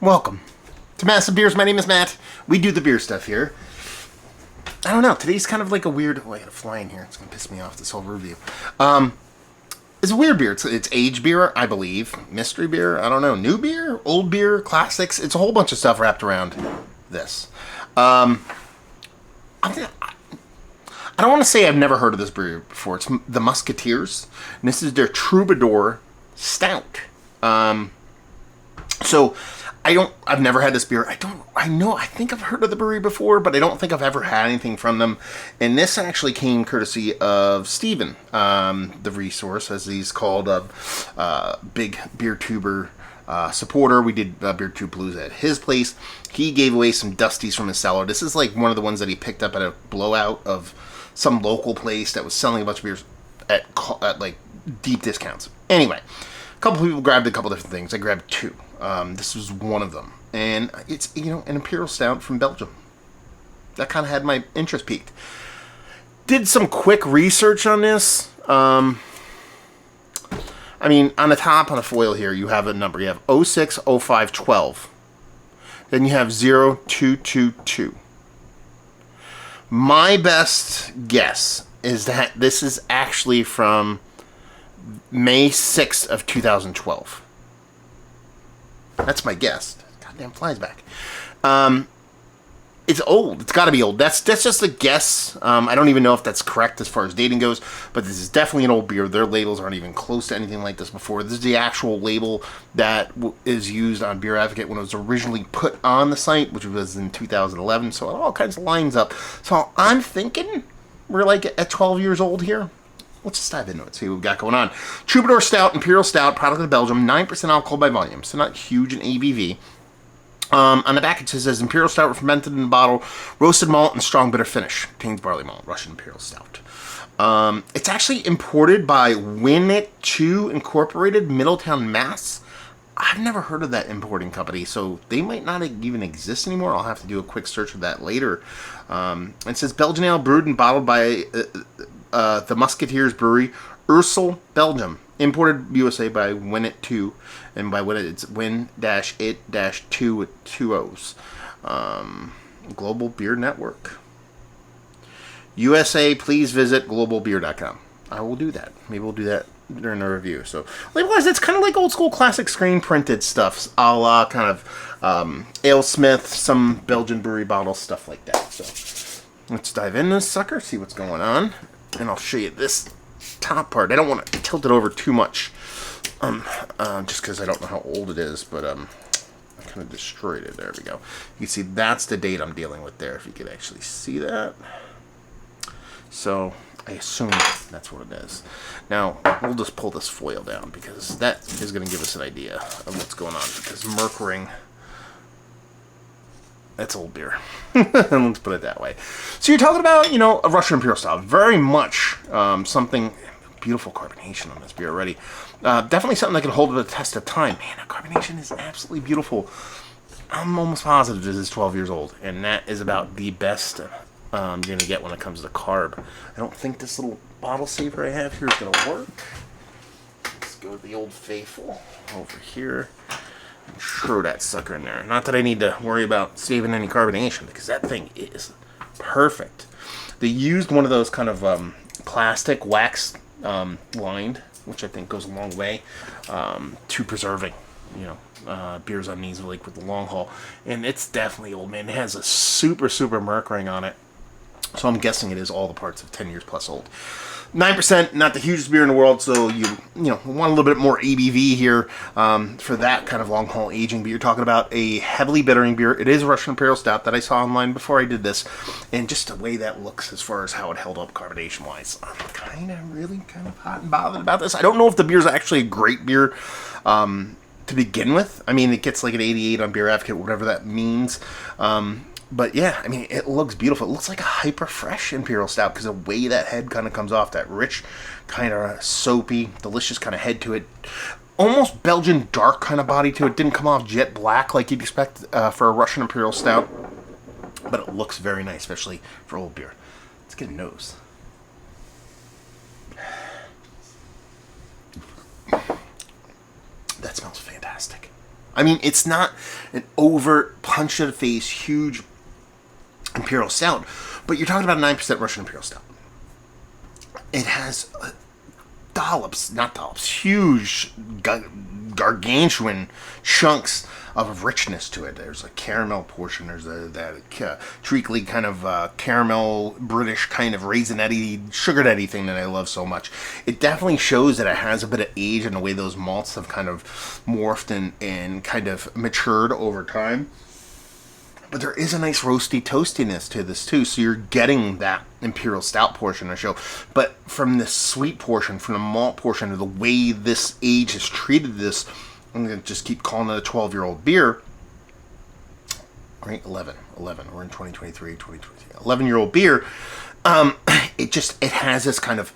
Welcome to Massive Beers. My name is Matt. We do the beer stuff here. I don't know. Today's kind of like a weird... Oh, I got a fly in here. It's going to piss me off, this whole review. It's a weird beer. It's aged beer, I believe. Mystery beer. I don't know. New beer? Old beer? Classics? It's a whole bunch of stuff wrapped around this. I don't want to say I've never heard of this brewery before. It's the Musketeers. And this is their Troubadour Stout. So... I've never had this beer. I think I've heard of the brewery before, but I don't think I've ever had anything from them. And this actually came courtesy of Steven, the resource, as he's called, a big beer tuber supporter. We did Beer Tube Blues at his place. He gave away some Dusties from his cellar. This is like one of the ones that he picked up at a blowout of some local place that was selling a bunch of beers at like deep discounts. Anyway, a couple people grabbed a couple different things. I grabbed two. This was one of them. And it's, an Imperial Stout from Belgium. That kind of had my interest peaked. Did some quick research on this. On the top, on the foil here, you have a number. You have 060512. Then you have 0222. My best guess is that this is actually from May 6th of 2012. That's my guess. Goddamn flies back. It's old. It's got to be old. That's just a guess. I don't even know if that's correct as far as dating goes, but this is definitely an old beer. Their labels aren't even close to anything like this before. This is the actual label that is used on Beer Advocate when it was originally put on the site, which was in 2011. So it all kinds of lines up. So I'm thinking we're like at 12 years old here. Let's just dive into it, see what we've got going on. Troubadour Stout, Imperial Stout, product of Belgium, 9% alcohol by volume, so not huge in ABV. On the back it says Imperial Stout fermented in a bottle, roasted malt and strong bitter finish. Contains barley malt, Russian Imperial Stout. It's actually imported by Win 2 Incorporated, Middletown, Mass. I've never heard of that importing company, so they might not even exist anymore. I'll have to do a quick search of that later. It says Belgian ale brewed and bottled by... the Musketeers Brewery, Ursel, Belgium. Imported USA by Win It 2. And by Win It, it's Win-It-2 with two O's. Global Beer Network. USA, please visit globalbeer.com. I will do that. Maybe we'll do that during the review. So, label-wise, it's kind of like old school classic screen printed stuff. A la kind of AleSmith, some Belgian brewery bottles, stuff like that. So, let's dive into this sucker, see what's going on. And I'll show you this top part. I don't want to tilt it over too much, just because I don't know how old it is, but I kind of destroyed it. There we go. You can see that's the date I'm dealing with there, if you could actually see that. So I assume that's what it is. Now, we'll just pull this foil down, because that is going to give us an idea of what's going on, because Merkering... That's old beer. Let's put it that way. So you're talking about, a Russian Imperial Style. Very much something... Beautiful carbonation on this beer already. Definitely something that can hold the test of time. Man, the carbonation is absolutely beautiful. I'm almost positive this is 12 years old. And that is about the best you're going to get when it comes to carb. I don't think this little bottle saver I have here is going to work. Let's go with the Old Faithful over here. And throw that sucker in there. Not that I need to worry about saving any carbonation, because that thing is perfect. They used one of those kind of plastic wax lined, which I think goes a long way to preserving, beers on these like with the long haul. And it's definitely old, man. It has a super Merkering on it, so I'm guessing it is all the parts of 10 years plus old. 9%, not the hugest beer in the world, so you want a little bit more ABV here for that kind of long haul aging. But you're talking about a heavily bittering beer. It is a Russian Imperial Stout that I saw online before I did this, and just the way that looks as far as how it held up carbonation wise, I'm really kind of hot and bothered about this. I don't know if the beer's actually a great beer to begin with. It gets like an 88 on Beer Advocate, whatever that means. But yeah, it looks beautiful. It looks like a hyper fresh Imperial Stout, because the way that head kind of comes off, that rich, kind of soapy, delicious kind of head to it. Almost Belgian dark kind of body to it. Didn't come off jet black like you'd expect for a Russian Imperial Stout. But it looks very nice, especially for old beer. Let's get a nose. That smells fantastic. I mean, it's not an overt punch to the face, huge Imperial Stout, but you're talking about a 9% Russian Imperial Stout. It has huge, gargantuan chunks of richness to it. There's a caramel portion. There's that treacly kind of caramel, British kind of raisinetty, sugar daddy thing that I love so much. It definitely shows that it has a bit of age in the way those malts have kind of morphed and kind of matured over time. But there is a nice roasty toastiness to this too, so you're getting that Imperial Stout portion of the show. But from the sweet portion, from the malt portion, of the way this age has treated this, I'm going to just keep calling it a 12-year-old beer. Right, 11. We're in 2023, 2023. 11-year-old beer. It has this kind of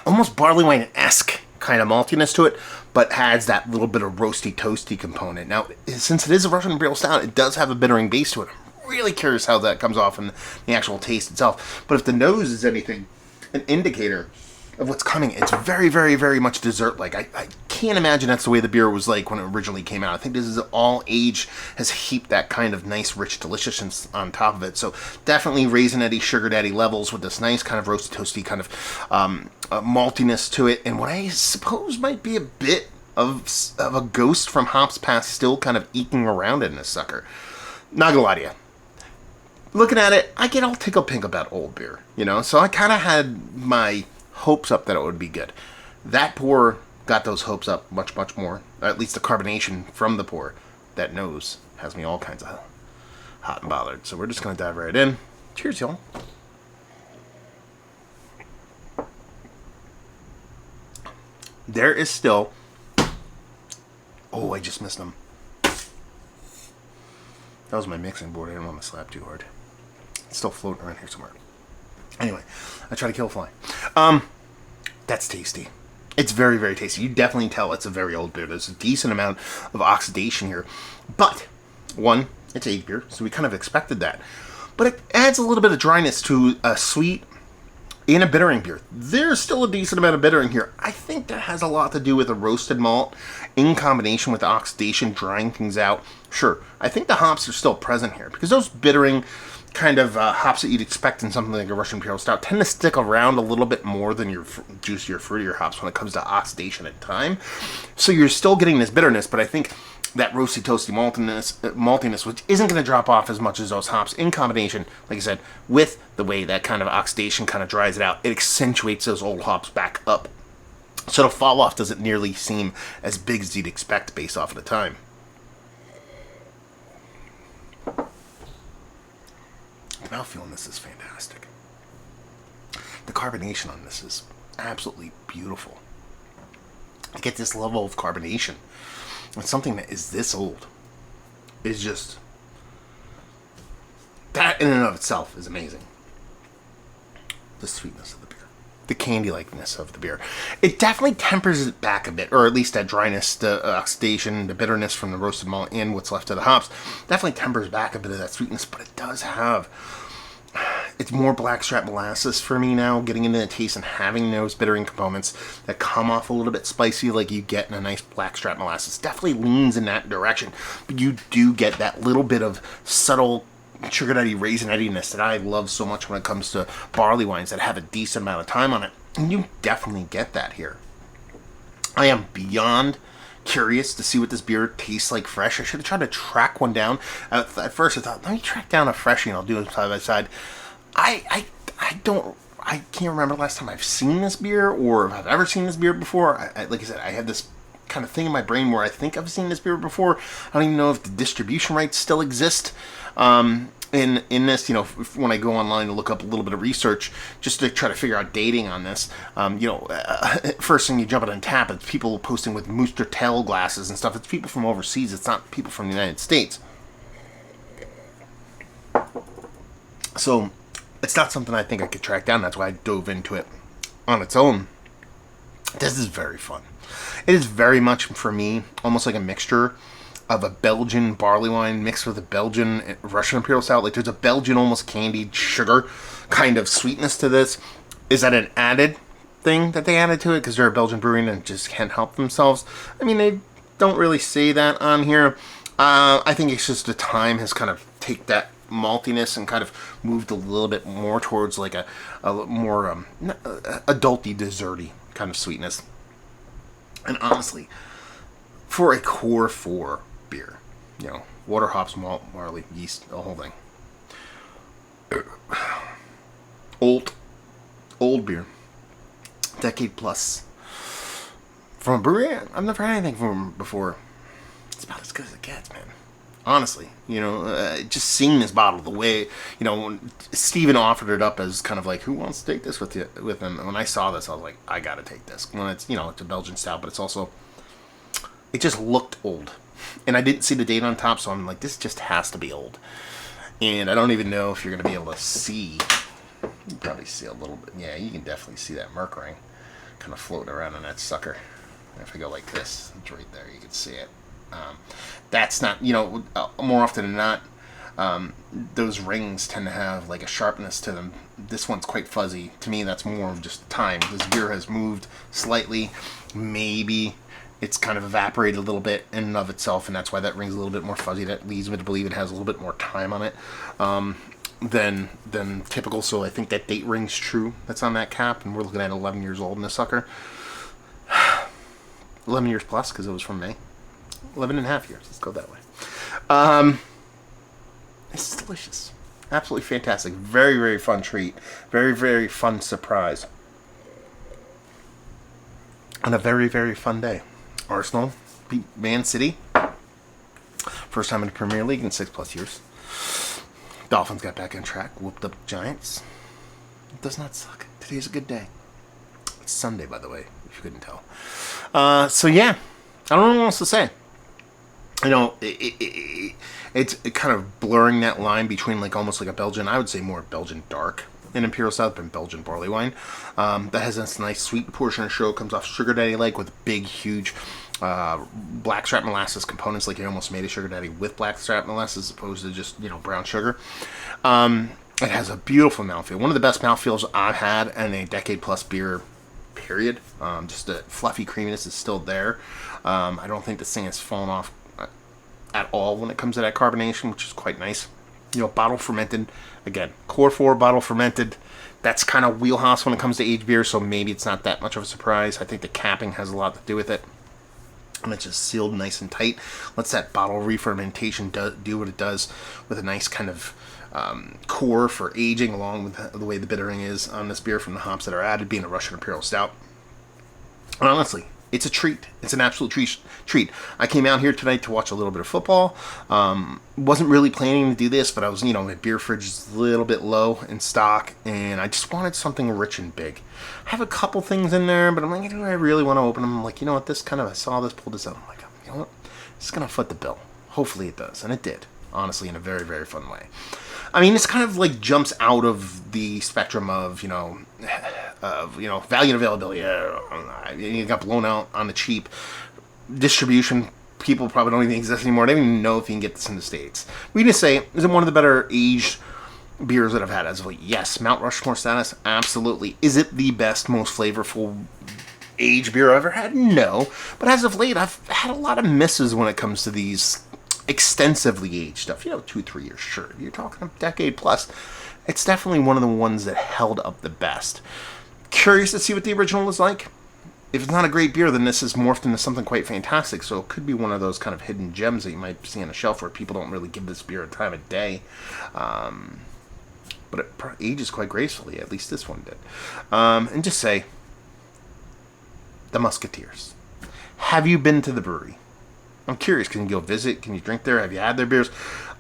almost barley wine-esque kind of maltiness to it, but has that little bit of roasty toasty component. Now, since it is a Russian Imperial Stout, it does have a bittering base to it. I'm really curious how that comes off in the actual taste itself. But if the nose is anything, an indicator of what's coming, it's very, very, very much dessert-like. I can't imagine that's the way the beer was like when it originally came out. I think this is all age has heaped that kind of nice, rich deliciousness on top of it. So definitely raisinetty, sugar daddy levels with this nice kind of roasty, toasty kind of maltiness to it. And what I suppose might be a bit of a ghost from hops past still kind of eking around in this sucker. Not gonna lie to you. Looking at it, I get all tickle pink about old beer, you know? So I kind of had my hopes up that it would be good. That pour got those hopes up much, much more. At least the carbonation from the pour. That nose has me all kinds of hot and bothered. So we're just going to dive right in. Cheers, y'all. There is still... Oh, I just missed them. That was my mixing board. I didn't want to slap too hard. It's still floating around here somewhere. Anyway, I try to kill a fly. That's tasty. It's very, very tasty. You definitely tell it's a very old beer. There's a decent amount of oxidation here. But, one, it's aged beer, so we kind of expected that. But it adds a little bit of dryness to a sweet and a bittering beer. There's still a decent amount of bittering here. I think that has a lot to do with a roasted malt in combination with the oxidation drying things out. Sure, I think the hops are still present here because those bittering kind of hops that you'd expect in something like a Russian Imperial Stout tend to stick around a little bit more than your juicier, fruitier hops when it comes to oxidation at time. So you're still getting this bitterness, but I think that roasty, toasty maltiness, which isn't going to drop off as much as those hops, in combination, like I said, with the way that kind of oxidation kind of dries it out, it accentuates those old hops back up. So the fall off doesn't nearly seem as big as you'd expect based off of the time. The mouthfeel on this is fantastic. The carbonation on this is absolutely beautiful. I get this level of carbonation. And something that is this old is just... that in and of itself is amazing. The sweetness of the beer. The candy-likeness of the beer. It definitely tempers it back a bit, or at least that dryness, the oxidation, the bitterness from the roasted malt and what's left of the hops. Definitely tempers back a bit of that sweetness, but it does have... it's more blackstrap molasses for me now, getting into the taste and having those bittering components that come off a little bit spicy like you get in a nice blackstrap molasses. Definitely leans in that direction, but you do get that little bit of subtle sugar nutty raisinettiness that I love so much when it comes to barley wines that have a decent amount of time on it. And you definitely get that here. I am beyond curious to see what this beer tastes like fresh. I should have tried to track one down. At first I thought, let me track down a freshie and I'll do it side by side. I can't remember the last time I've seen this beer or if I've ever seen this beer before. Like I said, I have this kind of thing in my brain where I think I've seen this beer before. I don't even know if the distribution rights still exist in this. You know, when I go online to look up a little bit of research just to try to figure out dating on this, first thing you jump on tap, it's people posting with Musketeers glasses and stuff. It's people from overseas. It's not people from the United States. So it's not something I think I could track down. That's why I dove into it on its own. This is very fun. It is very much, for me, almost like a mixture of a Belgian barley wine mixed with a Belgian Russian Imperial Stout. Like there's a Belgian almost candied sugar kind of sweetness to this. Is that an added thing that they added to it because they're a Belgian brewery and just can't help themselves? I mean, don't really say that on here. I think it's just the time has kind of take that maltiness and kind of moved a little bit more towards like a more adulty, desserty kind of sweetness. And honestly, for a core 4 beer, you know, water, hops, malt, barley, yeast, the whole thing. Old beer, decade plus. From a brewery, I've never had anything from them before. It's about as good as it gets, man. Honestly, you know, just seeing this bottle, the way, you know, when Steven offered it up as kind of like, who wants to take this with him? And when I saw this, I was like, I gotta take this. When it's, you know, it's a Belgian stout, but it's also, it just looked old. And I didn't see the date on top, so I'm like, this just has to be old. And I don't even know if you're gonna be able to see. You can probably see a little bit. Yeah, you can definitely see that Merc ring kind of floating around on that sucker. If I go like this, it's right there. You can see it. That's not, you know, more often than not, those rings tend to have like a sharpness to them. This one's quite fuzzy. To me, that's more of just time. This beer has moved slightly. Maybe it's kind of evaporated a little bit in and of itself, and that's why that ring's a little bit more fuzzy. That leads me to believe it has a little bit more time on it than typical. So I think that date ring's true. That's on that cap, and we're looking at 11 years old in this sucker. 11 years plus, because it was from May. 11 and a half years. Let's go that way. It's delicious. Absolutely fantastic. Very, very fun treat. Very, very fun surprise. On a very, very fun day. Arsenal beat Man City. First time in the Premier League in 6+ years. Dolphins got back on track. Whooped up Giants. It does not suck. Today's a good day. It's Sunday, by the way, if you couldn't tell. So yeah, I don't know what else to say. You know, it's kind of blurring that line between like almost like a Belgian, I would say more Belgian dark in Imperial Stout than Belgian barley wine. That has this nice sweet portion of show, comes off Sugar Daddy like with big, huge blackstrap molasses components, like you almost made a Sugar Daddy with blackstrap molasses as opposed to just, you know, brown sugar. It has a beautiful mouthfeel. One of the best mouthfeels I've had in a decade plus beer, period. Just the fluffy creaminess is still there. I don't think this thing has fallen off at all when it comes to that carbonation, which is quite nice. You know, bottle fermented. Again, core 4 bottle fermented. That's kind of wheelhouse when it comes to aged beer, so maybe it's not that much of a surprise. I think the capping has a lot to do with it. And it's just sealed nice and tight. Lets that bottle re-fermentation do what it does with a nice kind of core for aging, along with the way the bittering is on this beer from the hops that are added, being a Russian Imperial Stout. And honestly, it's a treat. It's an absolute treat. I came out here tonight to watch a little bit of football. Wasn't really planning to do this, but I was, you know, my beer fridge is a little bit low in stock, and I just wanted something rich and big. I have a couple things in there, but I'm like, do I really want to open them? I'm like, you know what, this kind of, I saw this, pulled this out. I'm like, you know what, it's going to foot the bill. Hopefully it does, and it did, honestly, in a very, very fun way. I mean, it's kind of like jumps out of the spectrum of, you know, value and availability. You got blown out on the cheap. Distribution, people probably don't even exist anymore. They don't even know if you can get this in the States. We just say, is it one of the better aged beers that I've had as of late? Yes. Mount Rushmore status? Absolutely. Is it the best, most flavorful aged beer I've ever had? No. But as of late, I've had a lot of misses when it comes to these extensively aged stuff. 2-3 years, sure. You're talking a decade plus. It's definitely one of the ones that held up the best. Curious to see what the original is like. If it's not a great beer, then this is morphed into something quite fantastic. So it could be one of those kind of hidden gems that you might see on a shelf where people don't really give this beer a time of day. But it ages quite gracefully. At least this one did. And just say, the Musketeers. Have you been to the brewery? I'm curious. Can you go visit? Can you drink there? Have you had their beers?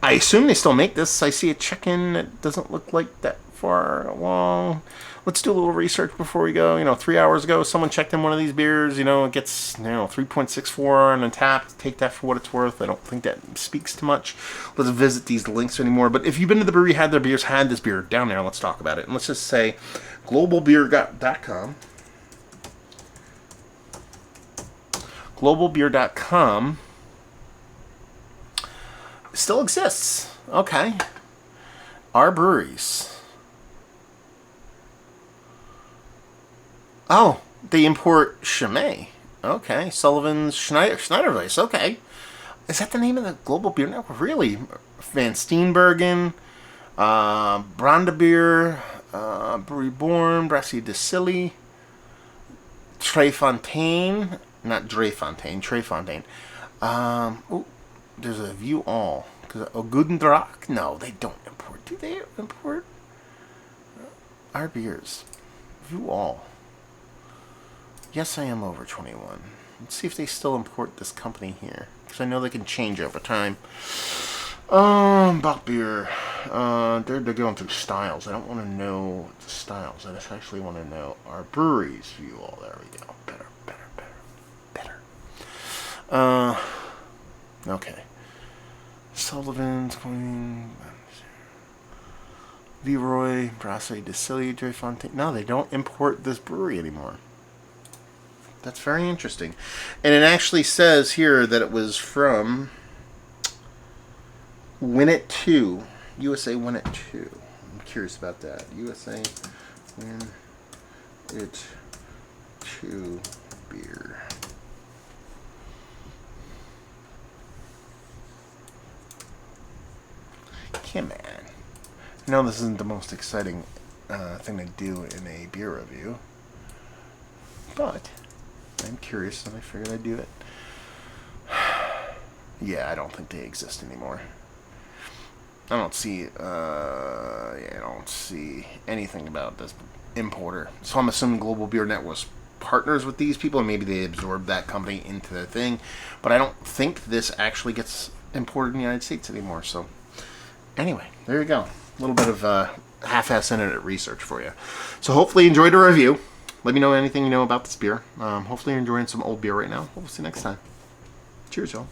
I assume they still make this. I see a check-in. It doesn't look like that far along. Let's do a little research before we go. 3 hours ago, someone checked in one of these beers. It gets 3.64 on Untapped. Take that for what it's worth. I don't think that speaks too much. Let's visit these links anymore. But if you've been to the brewery, had their beers, had this beer down there, let's talk about it. And let's just say globalbeer.com. Globalbeer.com still exists. Okay. Our breweries. Oh, they import Chimay. Okay, Sullivan's Schneiderweiss. Okay, is that the name of the Global Beer Network? Really? Van Steenbergen, Brandebeer, Reborn, Brasserie de Silly, Trefontaine, not Drefontaine, Trefontaine. Oh, there's a View All. Gudendrak? No, they don't import. Do they import our beers? View All. Yes, I am over 21. Let's see if they still import this company here. Because I know they can change over time. Bach beer. They're going through styles. I don't want to know the styles. I just actually want to know our breweries view all. There we go. Better. Okay. Sullivan's Queen. Leroy, Brasserie de Silly, Drefontaine. No, they don't import this brewery anymore. That's very interesting. And it actually says here that it was from Win It 2. USA Win It 2. I'm curious about that. USA Win It 2 beer. Come on. I know this isn't the most exciting thing to do in a beer review, but I'm curious and I figured I'd do it. Yeah, I don't think they exist anymore. I don't see anything about this importer. So I'm assuming Global Beer Net was partners with these people and maybe they absorbed that company into their thing. But I don't think this actually gets imported in the United States anymore. So anyway, there you go. A little bit of half-ass internet research for you. So hopefully you enjoyed the review. Let me know anything you know about this beer. Hopefully you're enjoying some old beer right now. We'll see you next time. Cheers, y'all.